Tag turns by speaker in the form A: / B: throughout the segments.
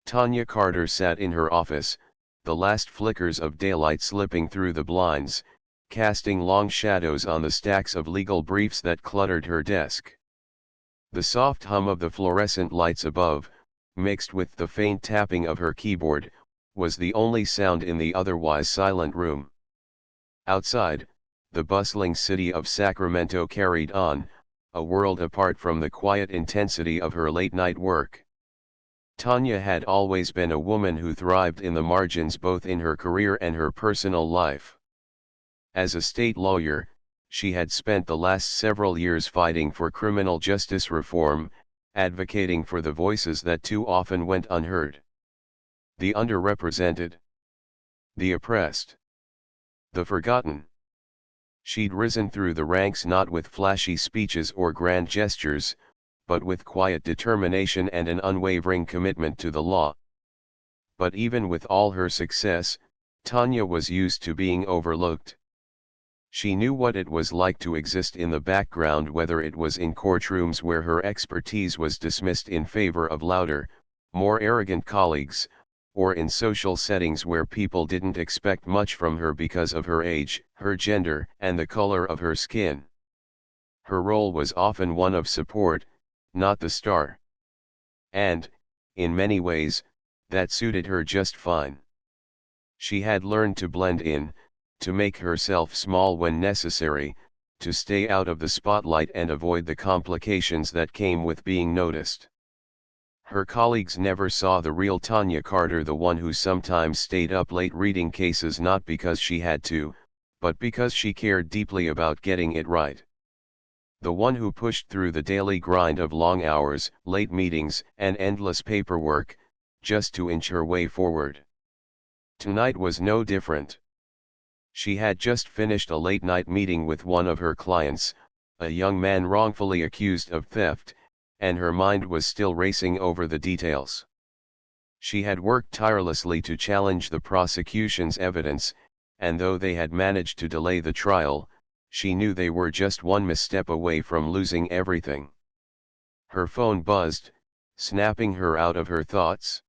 A: Tanya Carter sat in her office, the last flickers of daylight slipping through the blinds, casting long shadows on the stacks of legal briefs that cluttered her desk. The soft hum of the fluorescent lights above, mixed with the faint tapping of her keyboard, was the only sound in the otherwise silent room. Outside, the bustling city of Sacramento carried on, a world apart from the quiet intensity of her late-night work. Tanya had always been a woman who thrived in the margins both in her career and her personal life. As a state lawyer, she had spent the last several years fighting for criminal justice reform, advocating for the voices that too often went unheard. The underrepresented, the oppressed, the forgotten. She'd risen through the ranks not with flashy speeches or grand gestures, but with quiet determination and an unwavering commitment to the law. But even with all her success, Tanya was used to being overlooked. She knew what it was like to exist in the background, whether it was in courtrooms where her expertise was dismissed in favor of louder, more arrogant colleagues, or in social settings where people didn't expect much from her because of her age, her gender, and the color of her skin. Her role was often one of support, not the star. And, in many ways, that suited her just fine. She had learned to blend in, to make herself small when necessary, to stay out of the spotlight and avoid the complications that came with being noticed. Her colleagues never saw the real Tanya Carter, the one who sometimes stayed up late reading cases not because she had to, but because she cared deeply about getting it right. The one who pushed through the daily grind of long hours, late meetings, and endless paperwork, just to inch her way forward. Tonight was no different. She had just finished a late-night meeting with one of her clients, a young man wrongfully accused of theft, and her mind was still racing over the details. She had worked tirelessly to challenge the prosecution's evidence, and though they had managed to delay the trial, she knew they were just one misstep away from losing everything. Her phone buzzed, snapping her out of her thoughts.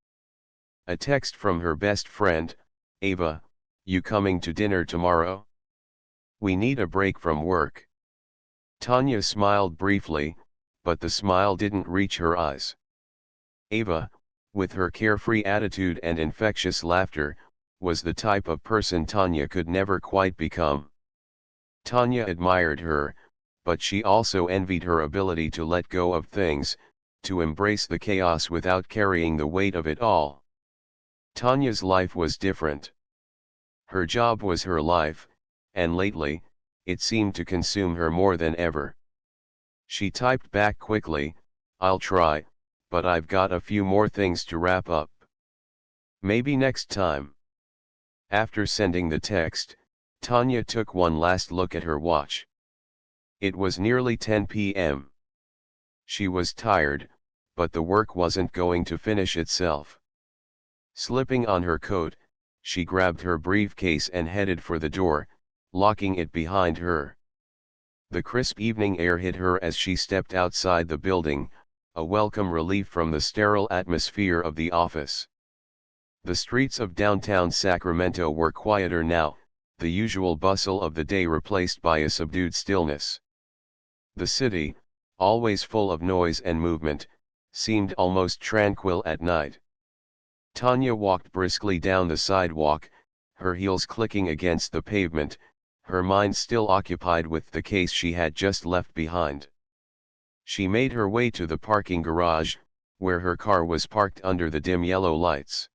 A: A text from her best friend, Ava: "You coming to dinner tomorrow? We need a break from work." Tanya smiled briefly, but the smile didn't reach her eyes. Ava, with her carefree attitude and infectious laughter, was the type of person Tanya could never quite become. Tanya admired her, but she also envied her ability to let go of things, to embrace the chaos without carrying the weight of it all. Tanya's life was different. Her job was her life, and lately, it seemed to consume her more than ever. She typed back quickly, "I'll try, but I've got a few more things to wrap up. Maybe next time." After sending the text, Tanya took one last look at her watch. It was nearly 10 p.m. She was tired, but the work wasn't going to finish itself. Slipping on her coat, she grabbed her briefcase and headed for the door, locking it behind her. The crisp evening air hit her as she stepped outside the building, a welcome relief from the sterile atmosphere of the office. The streets of downtown Sacramento were quieter now, the usual bustle of the day replaced by a subdued stillness. The city, always full of noise and movement, seemed almost tranquil at night. Tanya walked briskly down the sidewalk, her heels clicking against the pavement, her mind still occupied with the case she had just left behind. She made her way to the parking garage, where her car was parked under the dim yellow lights.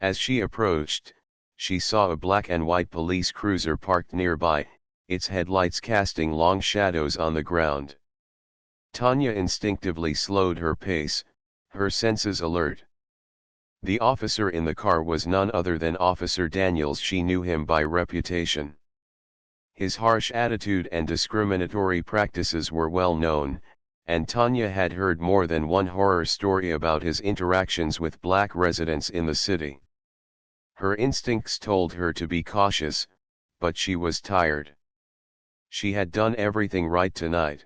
A: As she approached, she saw a black and white police cruiser parked nearby, its headlights casting long shadows on the ground. Tanya instinctively slowed her pace, her senses alert. The officer in the car was none other than Officer Daniels. She knew him by reputation. His harsh attitude and discriminatory practices were well known, and Tanya had heard more than one horror story about his interactions with black residents in the city. Her instincts told her to be cautious, but she was tired. She had done everything right tonight.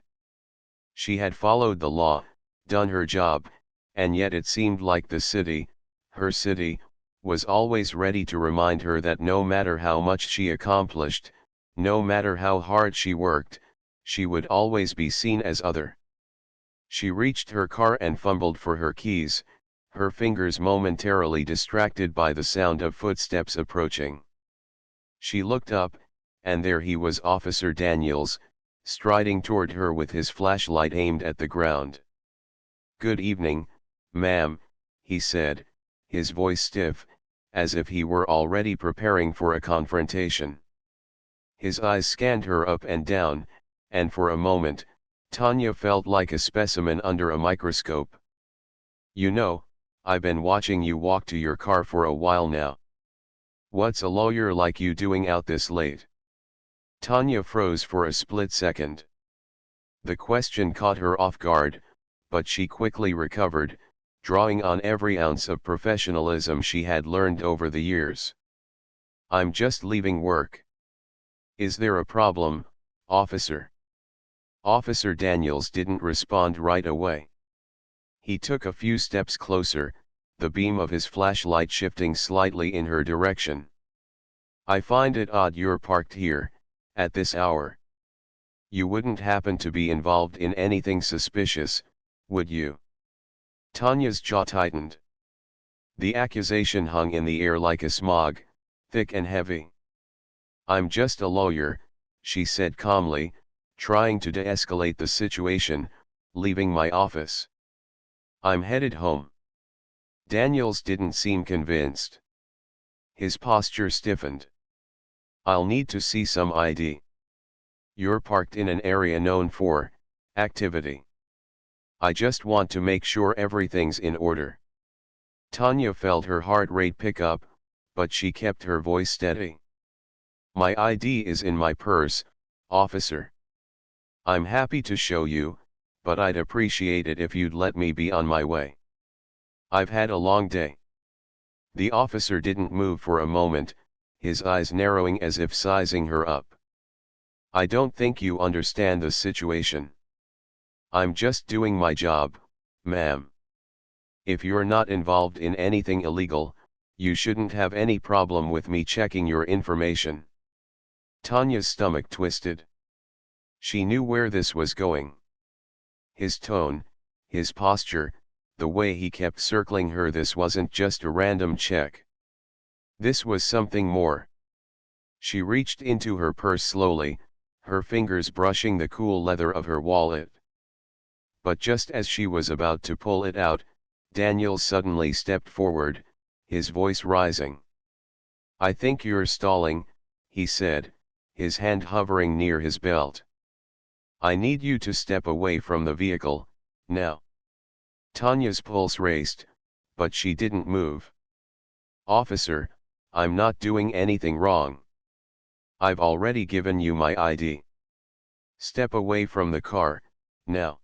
A: She had followed the law, done her job, and yet it seemed like the city, her city, was always ready to remind her that no matter how much she accomplished, no matter how hard she worked, she would always be seen as other. She reached her car and fumbled for her keys, her fingers momentarily distracted by the sound of footsteps approaching. She looked up, and there he was, Officer Daniels, striding toward her with his flashlight aimed at the ground. "Good evening, ma'am," he said, his voice stiff, as if he were already preparing for a confrontation. His eyes scanned her up and down, and for a moment, Tanya felt like a specimen under a microscope. "You know, I've been watching you walk to your car for a while now. What's a lawyer like you doing out this late?" Tanya froze for a split second. The question caught her off guard, but she quickly recovered, drawing on every ounce of professionalism she had learned over the years. "I'm just leaving work." "Is there a problem, officer?" Officer Daniels didn't respond right away. He took a few steps closer, the beam of his flashlight shifting slightly in her direction. "I find it odd you're parked here, at this hour. You wouldn't happen to be involved in anything suspicious, would you?" Tanya's jaw tightened. The accusation hung in the air like a smog, thick and heavy. "I'm just a lawyer," she said calmly, trying to de-escalate the situation, "leaving my office. I'm headed home." Daniels didn't seem convinced. His posture stiffened. "I'll need to see some ID. You're parked in an area known for activity. I just want to make sure everything's in order." Tanya felt her heart rate pick up, but she kept her voice steady. "My ID is in my purse, officer. I'm happy to show you, but I'd appreciate it if you'd let me be on my way. I've had a long day." The officer didn't move for a moment, his eyes narrowing as if sizing her up. "I don't think you understand the situation. I'm just doing my job, ma'am. If you're not involved in anything illegal, you shouldn't have any problem with me checking your information." Tanya's stomach twisted. She knew where this was going. His tone, his posture, the way he kept circling her, this wasn't just a random check. This was something more. She reached into her purse slowly, her fingers brushing the cool leather of her wallet. But just as she was about to pull it out, Daniels suddenly stepped forward, his voice rising. "I think you're stalling," he said, his hand hovering near his belt. "I need you to step away from the vehicle, now." Tanya's pulse raced, but she didn't move. "Officer, I'm not doing anything wrong. I've already given you my ID. Step away from the car, now."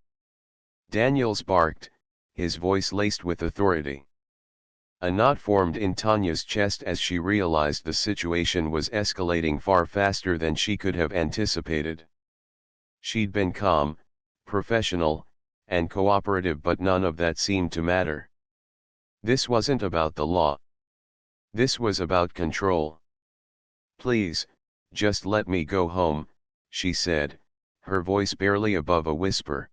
A: Daniels barked, his voice laced with authority. A knot formed in Tanya's chest as she realized the situation was escalating far faster than she could have anticipated. She'd been calm, professional, and cooperative, but none of that seemed to matter. This wasn't about the law. This was about control. "Please, just let me go home," she said, her voice barely above a whisper.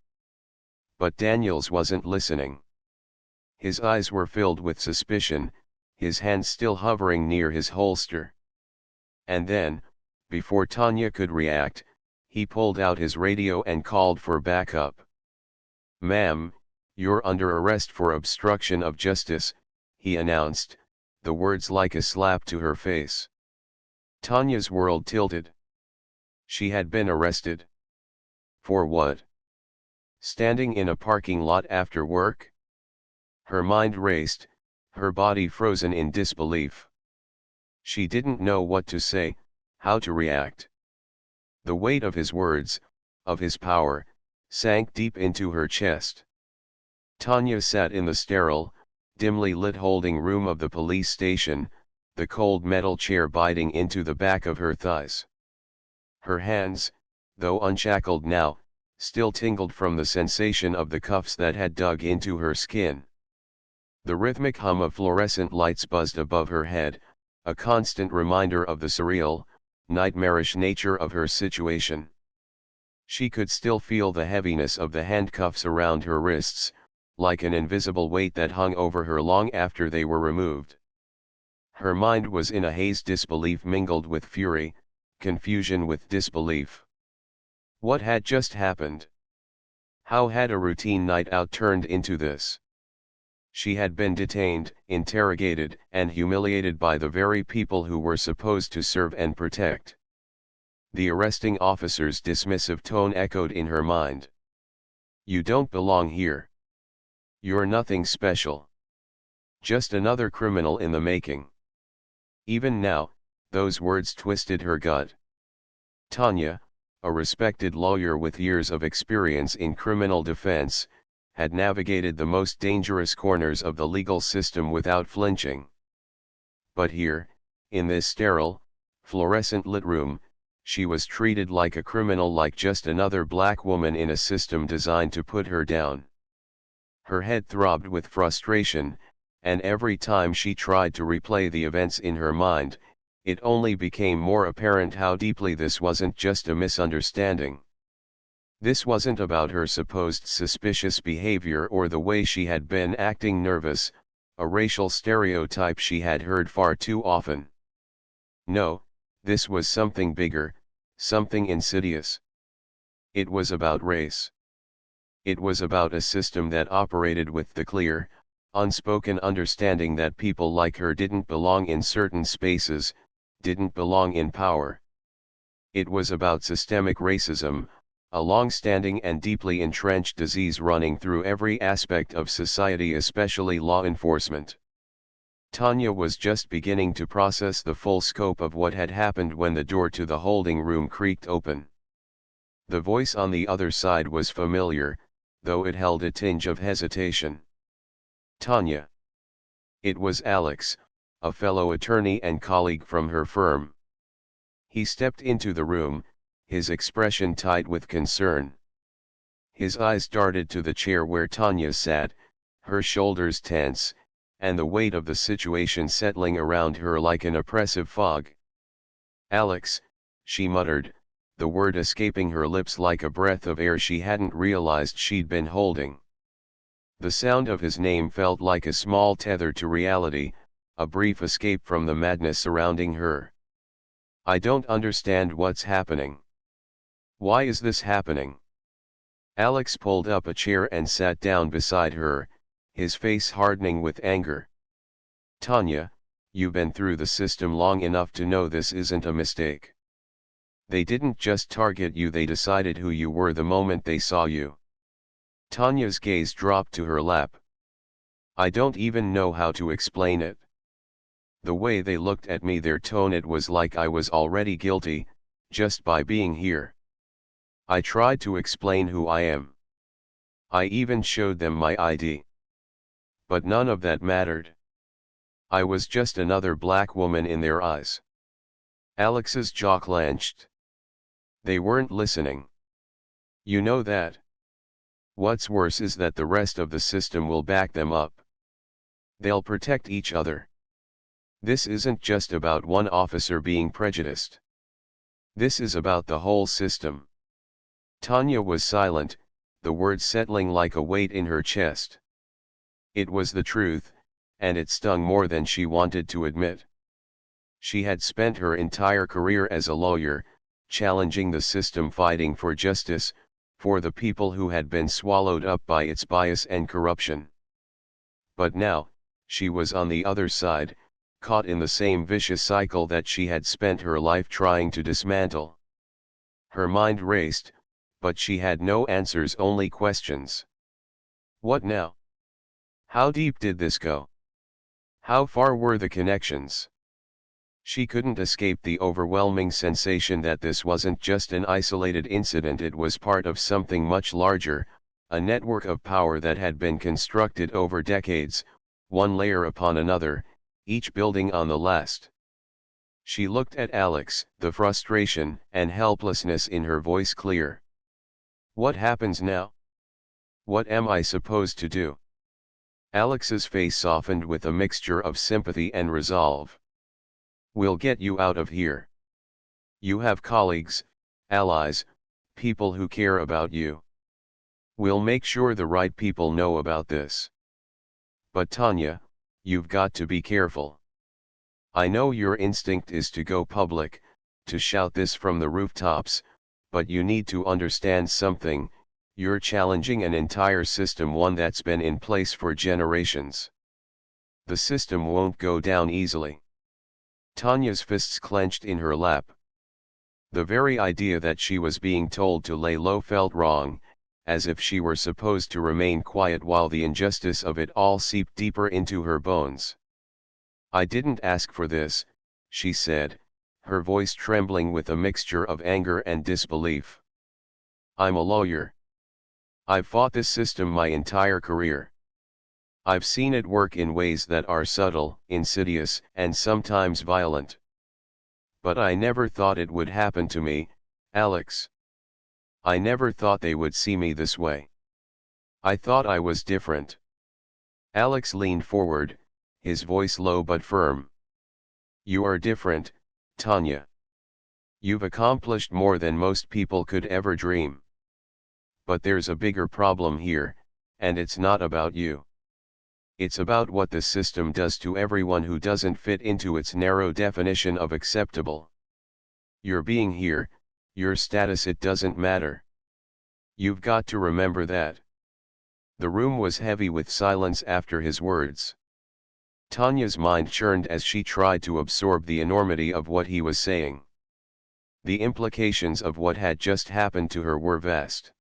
A: But Daniels wasn't listening. His eyes were filled with suspicion, his hand still hovering near his holster. And then, before Tanya could react, he pulled out his radio and called for backup. "Ma'am, you're under arrest for obstruction of justice," he announced, the words like a slap to her face. Tanya's world tilted. She had been arrested. For what? Standing in a parking lot after work? Her mind raced, her body frozen in disbelief. She didn't know what to say, how to react. The weight of his words, of his power, sank deep into her chest. Tanya sat in the sterile, dimly lit holding room of the police station, the cold metal chair biting into the back of her thighs. Her hands, though unshackled now, still tingled from the sensation of the cuffs that had dug into her skin. The rhythmic hum of fluorescent lights buzzed above her head, a constant reminder of the surreal, nightmarish nature of her situation. She could still feel the heaviness of the handcuffs around her wrists, like an invisible weight that hung over her long after they were removed. Her mind was in a haze, disbelief mingled with fury, confusion with disbelief. What had just happened? How had a routine night out turned into this? She had been detained, interrogated, and humiliated by the very people who were supposed to serve and protect. The arresting officer's dismissive tone echoed in her mind. You don't belong here. You're nothing special. Just another criminal in the making. Even now, those words twisted her gut. Tanya, a respected lawyer with years of experience in criminal defense, had navigated the most dangerous corners of the legal system without flinching. But here, in this sterile, fluorescent-lit room, she was treated like a criminal, like just another black woman in a system designed to put her down. Her head throbbed with frustration, and every time she tried to replay the events in her mind, it only became more apparent how deeply this wasn't just a misunderstanding. This wasn't about her supposed suspicious behavior or the way she had been acting nervous, a racial stereotype she had heard far too often. No, this was something bigger, something insidious. It was about race. It was about a system that operated with the clear, unspoken understanding that people like her didn't belong in certain spaces, didn't belong in power. It was about systemic racism, a long-standing and deeply entrenched disease running through every aspect of society, especially law enforcement. Tanya was just beginning to process the full scope of what had happened when the door to the holding room creaked open. The voice on the other side was familiar, though it held a tinge of hesitation. Tanya. It was Alex, a fellow attorney and colleague from her firm. He stepped into the room, his expression tight with concern. His eyes darted to the chair where Tanya sat, her shoulders tense, and the weight of the situation settling around her like an oppressive fog. Alex, she muttered, the word escaping her lips like a breath of air she hadn't realized she'd been holding. The sound of his name felt like a small tether to reality, a brief escape from the madness surrounding her. I don't understand what's happening. Why is this happening? Alex pulled up a chair and sat down beside her, his face hardening with anger. Tanya, you've been through the system long enough to know this isn't a mistake. They didn't just target you, they decided who you were the moment they saw you. Tanya's gaze dropped to her lap. I don't even know how to explain it. The way they looked at me, their tone, it was like I was already guilty, just by being here. I tried to explain who I am. I even showed them my ID. But none of that mattered. I was just another black woman in their eyes. Alex's jaw clenched. They weren't listening. You know that. What's worse is that the rest of the system will back them up. They'll protect each other. This isn't just about one officer being prejudiced. This is about the whole system. Tanya was silent, the words settling like a weight in her chest. It was the truth, and it stung more than she wanted to admit. She had spent her entire career as a lawyer, challenging the system, fighting for justice, for the people who had been swallowed up by its bias and corruption. But now, she was on the other side, caught in the same vicious cycle that she had spent her life trying to dismantle. Her mind raced, but she had no answers, only questions. What now? How deep did this go? How far were the connections? She couldn't escape the overwhelming sensation that this wasn't just an isolated incident, it was part of something much larger, a network of power that had been constructed over decades, one layer upon another, each building on the last. She looked at Alex, the frustration and helplessness in her voice clear. What happens now? What am I supposed to do? Alex's face softened with a mixture of sympathy and resolve. "We'll get you out of here. You have colleagues, allies, people who care about you. We'll make sure the right people know about this. But Tanya, you've got to be careful. I know your instinct is to go public, to shout this from the rooftops, but you need to understand something. You're challenging an entire system, one that's been in place for generations. The system won't go down easily." Tanya's fists clenched in her lap. The very idea that she was being told to lay low felt wrong, as if she were supposed to remain quiet while the injustice of it all seeped deeper into her bones. "I didn't ask for this," she said, her voice trembling with a mixture of anger and disbelief. "I'm a lawyer. I've fought this system my entire career. I've seen it work in ways that are subtle, insidious, and sometimes violent. But I never thought it would happen to me, Alex. I never thought they would see me this way. I thought I was different." Alex leaned forward, his voice low but firm. "You are different, Tanya. You've accomplished more than most people could ever dream. But there's a bigger problem here, and it's not about you. It's about what the system does to everyone who doesn't fit into its narrow definition of acceptable. Your being here, your status, it doesn't matter. You've got to remember that." The room was heavy with silence after his words. Tanya's mind churned as she tried to absorb the enormity of what he was saying. The implications of what had just happened to her were vast.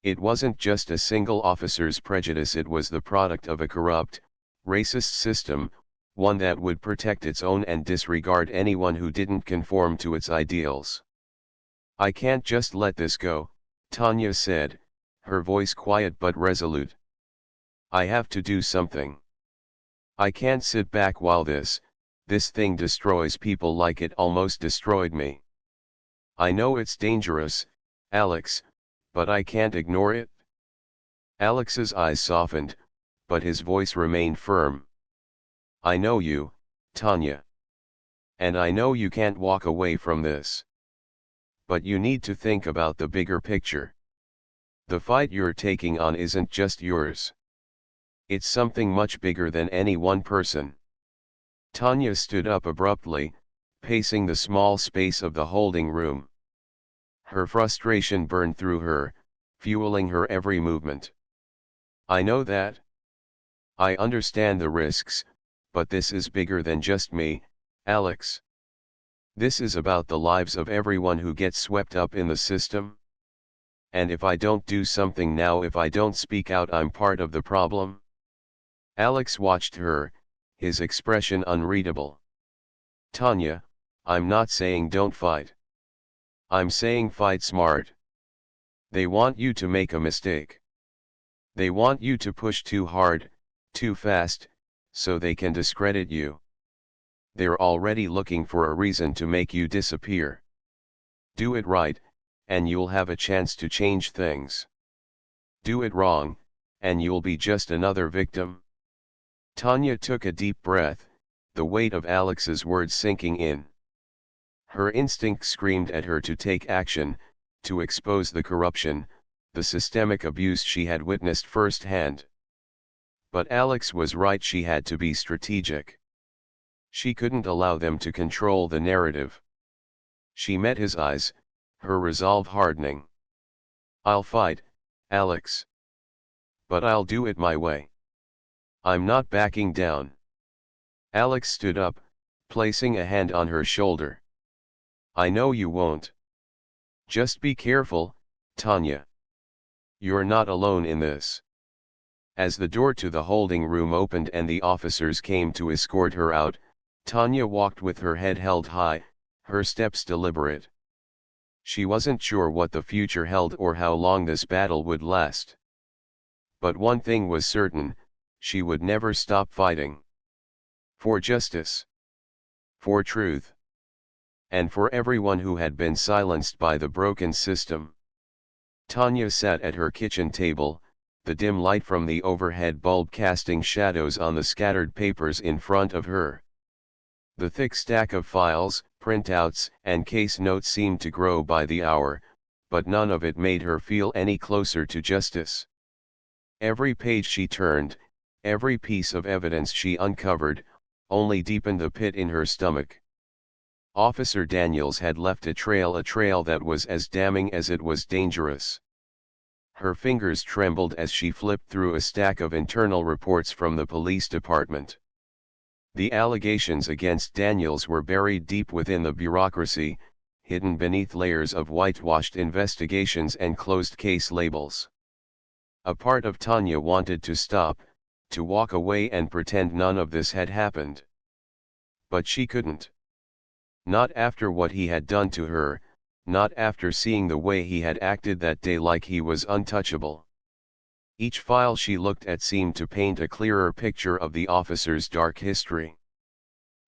A: It wasn't just a single officer's prejudice, it was the product of a corrupt, racist system, one that would protect its own and disregard anyone who didn't conform to its ideals. "I can't just let this go," Tanya said, her voice quiet but resolute. "I have to do something. I can't sit back while this thing destroys people like it almost destroyed me. I know it's dangerous, Alex, but I can't ignore it." Alex's eyes softened, but his voice remained firm. "I know you, Tanya. And I know you can't walk away from this. But you need to think about the bigger picture. The fight you're taking on isn't just yours. It's something much bigger than any one person." Tanya stood up abruptly, pacing the small space of the holding room. Her frustration burned through her, fueling her every movement. "I know that. I understand the risks, but this is bigger than just me, Alex. This is about the lives of everyone who gets swept up in the system. And if I don't do something now, if I don't speak out, I'm part of the problem." Alex watched her, his expression unreadable. "Tanya, I'm not saying don't fight. I'm saying fight smart. They want you to make a mistake. They want you to push too hard, too fast, so they can discredit you. They're already looking for a reason to make you disappear. Do it right, and you'll have a chance to change things. Do it wrong, and you'll be just another victim." Tanya took a deep breath, the weight of Alex's words sinking in. Her instinct screamed at her to take action, to expose the corruption, the systemic abuse she had witnessed firsthand. But Alex was right, she had to be strategic. She couldn't allow them to control the narrative. She met his eyes, her resolve hardening. "I'll fight, Alex. But I'll do it my way. I'm not backing down." Alex stood up, placing a hand on her shoulder. "I know you won't. Just be careful, Tanya. You're not alone in this." As the door to the holding room opened and the officers came to escort her out, Tanya walked with her head held high, her steps deliberate. She wasn't sure what the future held or how long this battle would last. But one thing was certain, she would never stop fighting. For justice. For truth. And for everyone who had been silenced by the broken system. Tanya sat at her kitchen table, the dim light from the overhead bulb casting shadows on the scattered papers in front of her. The thick stack of files, printouts, and case notes seemed to grow by the hour, but none of it made her feel any closer to justice. Every page she turned, every piece of evidence she uncovered, only deepened the pit in her stomach. Officer Daniels had left a trail that was as damning as it was dangerous. Her fingers trembled as she flipped through a stack of internal reports from the police department. The allegations against Daniels were buried deep within the bureaucracy, hidden beneath layers of whitewashed investigations and closed case labels. A part of Tanya wanted to stop, to walk away and pretend none of this had happened. But she couldn't. Not after what he had done to her, not after seeing the way he had acted that day like he was untouchable. Each file she looked at seemed to paint a clearer picture of the officer's dark history.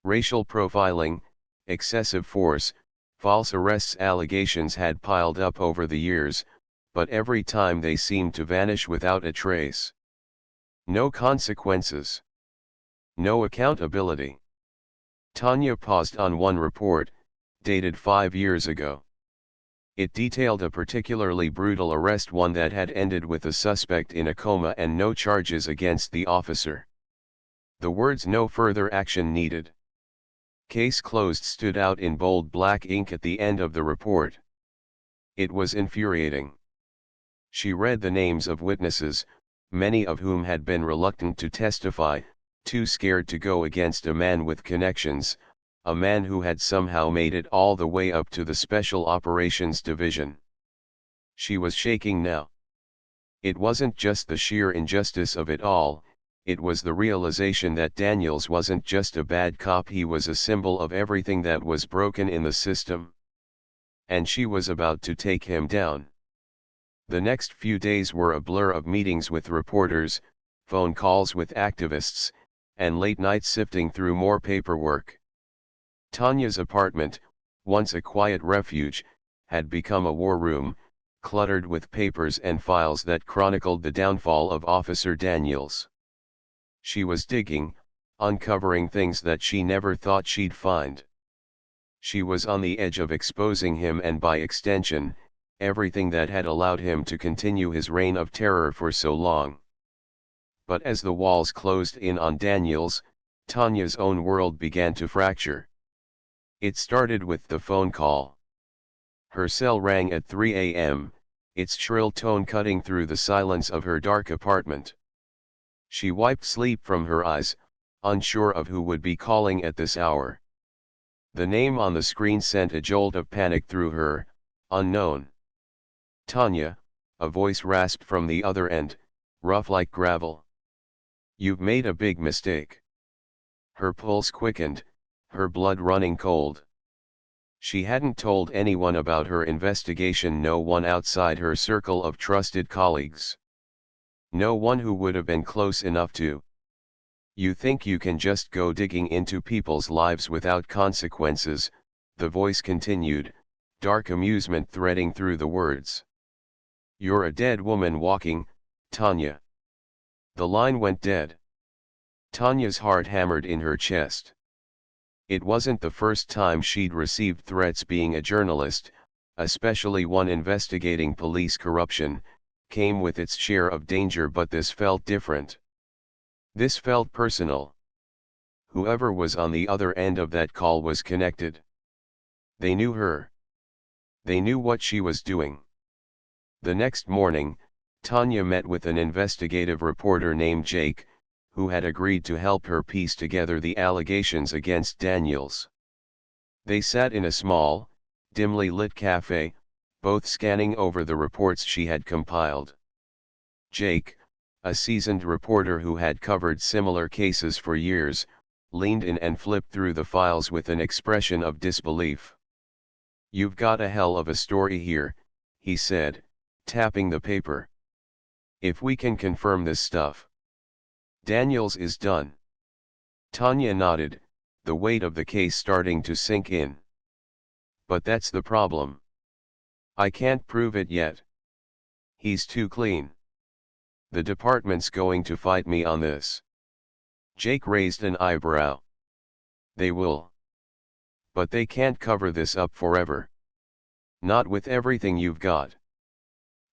A: Racial profiling, excessive force, false arrests allegations had piled up over the years, but every time they seemed to vanish without a trace. No consequences. No accountability. Tanya paused on one report, dated 5 years ago. It detailed a particularly brutal arrest, one that had ended with a suspect in a coma and no charges against the officer. The words "no further action needed. Case closed" stood out in bold black ink at the end of the report. It was infuriating. She read the names of witnesses, many of whom had been reluctant to testify, too scared to go against a man with connections, a man who had somehow made it all the way up to the Special Operations Division. She was shaking now. It wasn't just the sheer injustice of it all, it was the realization that Daniels wasn't just a bad cop, he was a symbol of everything that was broken in the system. And she was about to take him down. The next few days were a blur of meetings with reporters, phone calls with activists, and late nights sifting through more paperwork. Tanya's apartment, once a quiet refuge, had become a war room, cluttered with papers and files that chronicled the downfall of Officer Daniels. She was digging, uncovering things that she never thought she'd find. She was on the edge of exposing him and, by extension, everything that had allowed him to continue his reign of terror for so long. But as the walls closed in on Daniels, Tanya's own world began to fracture. It started with the phone call. Her cell rang at 3 a.m., its shrill tone cutting through the silence of her dark apartment. She wiped sleep from her eyes, unsure of who would be calling at this hour. The name on the screen sent a jolt of panic through her. Unknown. "Tanya," a voice rasped from the other end, rough like gravel. "You've made a big mistake." Her pulse quickened, her blood running cold. She hadn't told anyone about her investigation, no one outside her circle of trusted colleagues. No one who would have been close enough to. "You think you can just go digging into people's lives without consequences," the voice continued, dark amusement threading through the words. "You're a dead woman walking, Tanya." The line went dead. Tanya's heart hammered in her chest. It wasn't the first time she'd received threats. Being a journalist, especially one investigating police corruption, came with its share of danger, but this felt different. This felt personal. Whoever was on the other end of that call was connected. They knew her. They knew what she was doing. The next morning, Tanya met with an investigative reporter named Jake, who had agreed to help her piece together the allegations against Daniels. They sat in a small, dimly lit cafe, both scanning over the reports she had compiled. Jake, a seasoned reporter who had covered similar cases for years, leaned in and flipped through the files with an expression of disbelief. "You've got a hell of a story here," he said, tapping the paper. "If we can confirm this stuff, Daniels is done." Tanya nodded, the weight of the case starting to sink in. "But that's the problem. I can't prove it yet. He's too clean." The department's going to fight me on this. Jake raised an eyebrow. They will. But they can't cover this up forever. Not with everything you've got.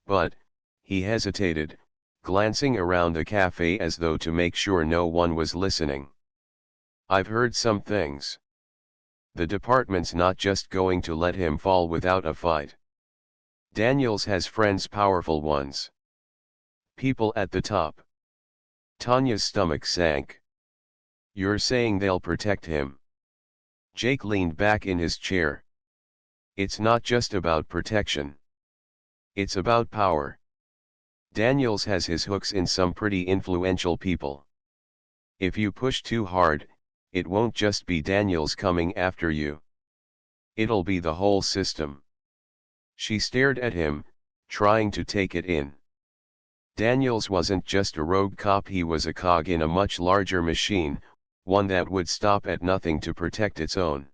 A: But, he hesitated, glancing around the cafe as though to make sure no one was listening. I've heard some things. The department's not just going to let him fall without a fight. Daniels has friends, powerful ones. People at the top. Tanya's stomach sank. You're saying they'll protect him? Jake leaned back in his chair. It's not just about protection. It's about power. Daniels has his hooks in some pretty influential people. If you push too hard, it won't just be Daniels coming after you. It'll be the whole system. She stared at him, trying to take it in. Daniels wasn't just a rogue cop, he was a cog in a much larger machine, one that would stop at nothing to protect its own.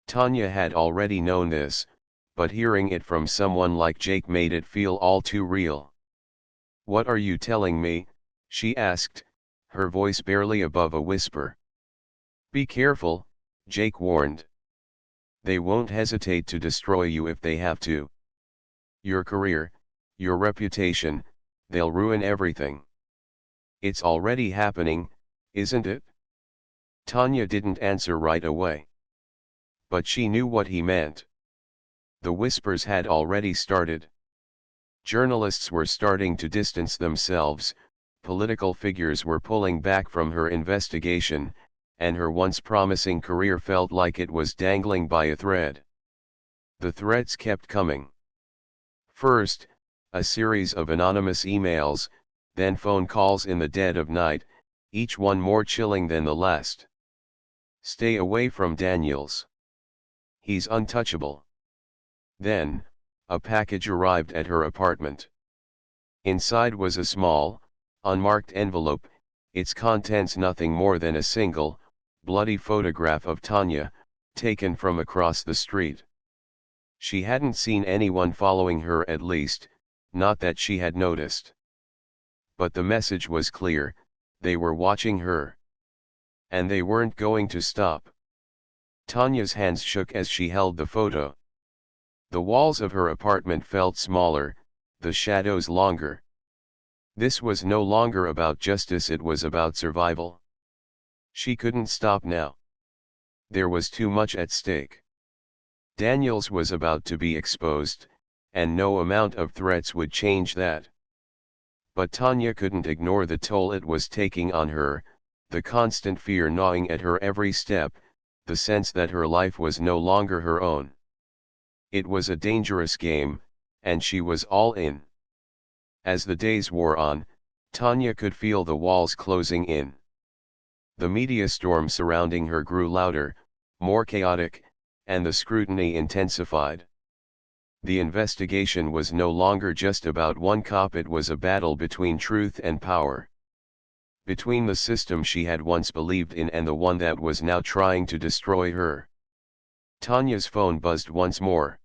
A: Tanya had already known this, but hearing it from someone like Jake made it feel all too real. What are you telling me? She asked, her voice barely above a whisper. Be careful, Jake warned. They won't hesitate to destroy you if they have to. Your career, your reputation, they'll ruin everything. It's already happening, isn't it? Tanya didn't answer right away. But she knew what he meant. The whispers had already started. Journalists were starting to distance themselves, political figures were pulling back from her investigation, and her once promising career felt like it was dangling by a thread. The threats kept coming. First, a series of anonymous emails, then phone calls in the dead of night, each one more chilling than the last. Stay away from Daniels. He's untouchable. Then, a package arrived at her apartment. Inside was a small, unmarked envelope, its contents nothing more than a single, bloody photograph of Tanya, taken from across the street. She hadn't seen anyone following her, at least, not that she had noticed. But the message was clear, they were watching her. And they weren't going to stop. Tanya's hands shook as she held the photo. The walls of her apartment felt smaller, the shadows longer. This was no longer about justice, it was about survival. She couldn't stop now. There was too much at stake. Daniels was about to be exposed, and no amount of threats would change that. But Tanya couldn't ignore the toll it was taking on her, the constant fear gnawing at her every step, the sense that her life was no longer her own. It was a dangerous game, and she was all in. As the days wore on, Tanya could feel the walls closing in. The media storm surrounding her grew louder, more chaotic, and the scrutiny intensified. The investigation was no longer just about one cop, it was a battle between truth and power. Between the system she had once believed in and the one that was now trying to destroy her. Tanya's phone buzzed once more.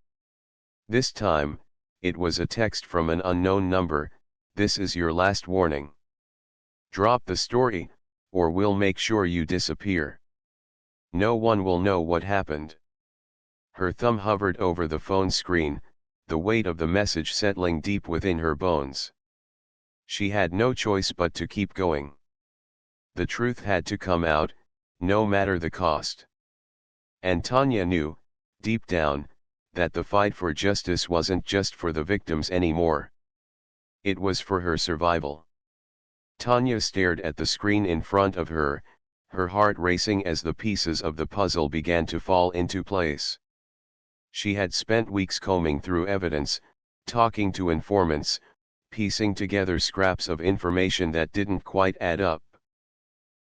A: This time, it was a text from an unknown number. This is your last warning. Drop the story, or we'll make sure you disappear. No one will know what happened. Her thumb hovered over the phone screen, the weight of the message settling deep within her bones. She had no choice but to keep going. The truth had to come out, no matter the cost. And Tanya knew, deep down, that the fight for justice wasn't just for the victims anymore. It was for her survival. Tanya stared at the screen in front of her, her heart racing as the pieces of the puzzle began to fall into place. She had spent weeks combing through evidence, talking to informants, piecing together scraps of information that didn't quite add up.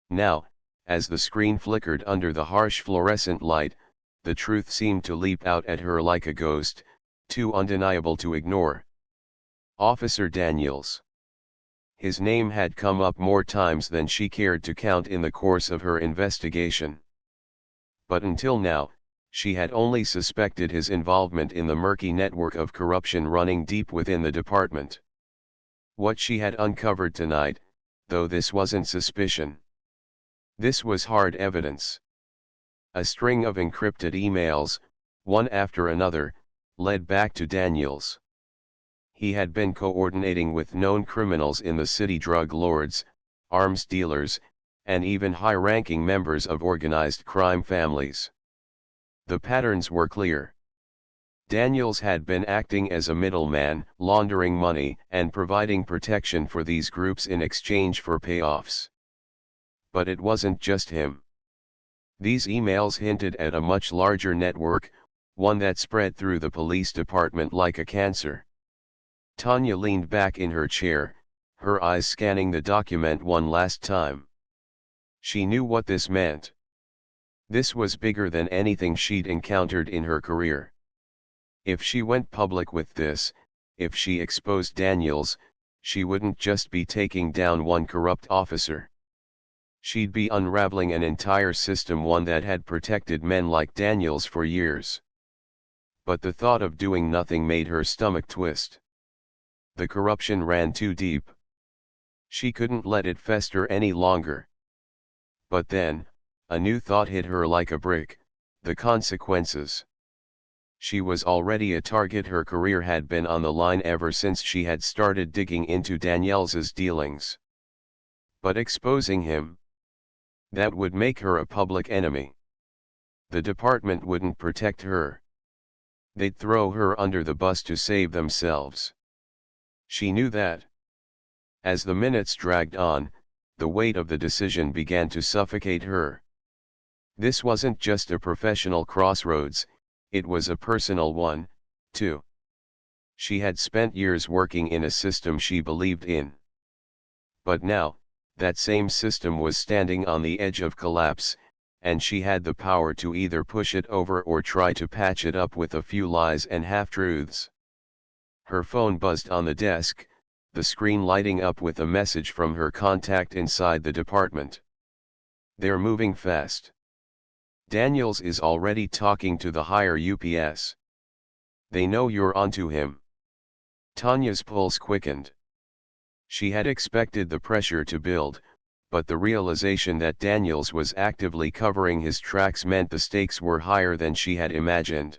A: Now, as the screen flickered under the harsh fluorescent light, the truth seemed to leap out at her like a ghost, too undeniable to ignore. Officer Daniels. His name had come up more times than she cared to count in the course of her investigation. But until now, she had only suspected his involvement in the murky network of corruption running deep within the department. What she had uncovered tonight, though this wasn't suspicion. This was hard evidence. A string of encrypted emails, one after another, led back to Daniels. He had been coordinating with known criminals in the city, drug lords, arms dealers, and even high-ranking members of organized crime families. The patterns were clear. Daniels had been acting as a middleman, laundering money and providing protection for these groups in exchange for payoffs. But it wasn't just him. These emails hinted at a much larger network, one that spread through the police department like a cancer. Tanya leaned back in her chair, her eyes scanning the document one last time. She knew what this meant. This was bigger than anything she'd encountered in her career. If she went public with this, if she exposed Daniels, she wouldn't just be taking down one corrupt officer. She'd be unraveling an entire system, one that had protected men like Daniels for years. But the thought of doing nothing made her stomach twist. The corruption ran too deep. She couldn't let it fester any longer. But then, a new thought hit her like a brick: the consequences. She was already a target. Her career had been on the line ever since she had started digging into Daniels's dealings. But exposing him, that would make her a public enemy. The department wouldn't protect her. They'd throw her under the bus to save themselves. She knew that. As the minutes dragged on, the weight of the decision began to suffocate her. This wasn't just a professional crossroads, it was a personal one, too. She had spent years working in a system she believed in. But now, that same system was standing on the edge of collapse, and she had the power to either push it over or try to patch it up with a few lies and half-truths. Her phone buzzed on the desk, the screen lighting up with a message from her contact inside the department. "They're moving fast. Daniels is already talking to the higher UPS. They know you're onto him." Tanya's pulse quickened. She had expected the pressure to build, but the realization that Daniels was actively covering his tracks meant the stakes were higher than she had imagined.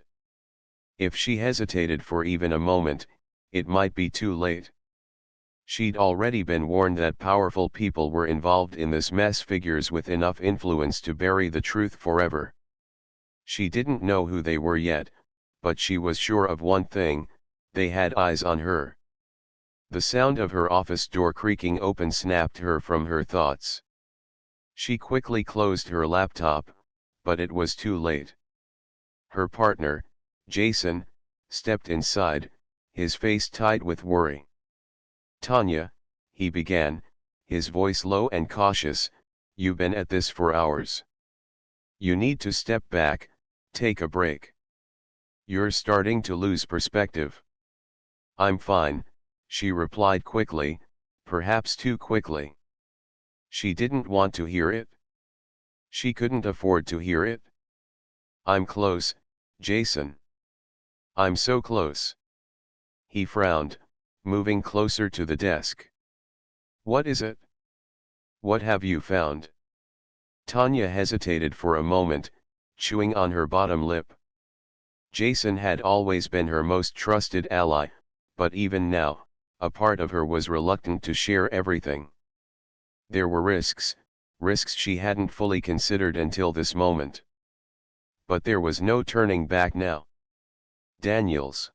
A: If she hesitated for even a moment, it might be too late. She'd already been warned that powerful people were involved in this mess, figures with enough influence to bury the truth forever. She didn't know who they were yet, but she was sure of one thing: they had eyes on her. The sound of her office door creaking open snapped her from her thoughts. She quickly closed her laptop, but it was too late. Her partner, Jason, stepped inside, his face tight with worry. "Tanya," he began, his voice low and cautious, "you've been at this for hours. You need to step back, take a break. You're starting to lose perspective." "I'm fine," she replied quickly, perhaps too quickly. She didn't want to hear it. She couldn't afford to hear it. "I'm close, Jason. I'm so close." He frowned, moving closer to the desk. "What is it? What have you found?" Tanya hesitated for a moment, chewing on her bottom lip. Jason had always been her most trusted ally, but even now, a part of her was reluctant to share everything. There were risks she hadn't fully considered until this moment. But there was no turning back now. Daniels.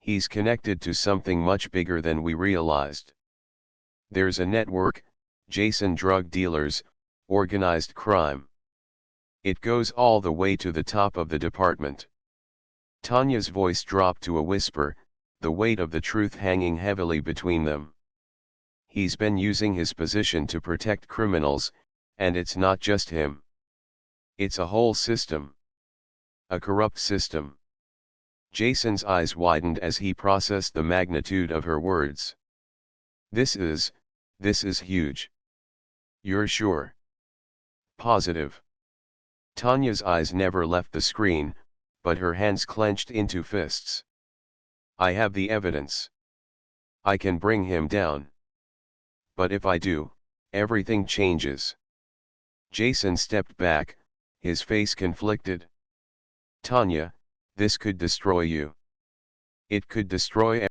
A: He's connected to something much bigger than we realized. There's a network, Jason, drug dealers, organized crime. It goes all the way to the top of the department. Tanya's voice dropped to a whisper, the weight of the truth hanging heavily between them. He's been using his position to protect criminals, and it's not just him. It's a whole system. A corrupt system. Jason's eyes widened as he processed the magnitude of her words. This is huge. You're sure? Positive. Tanya's eyes never left the screen, but her hands clenched into fists. "I have the evidence." I can bring him down. But if I do, everything changes. Jason stepped back, his face conflicted. Tanya, this could destroy you. It could destroy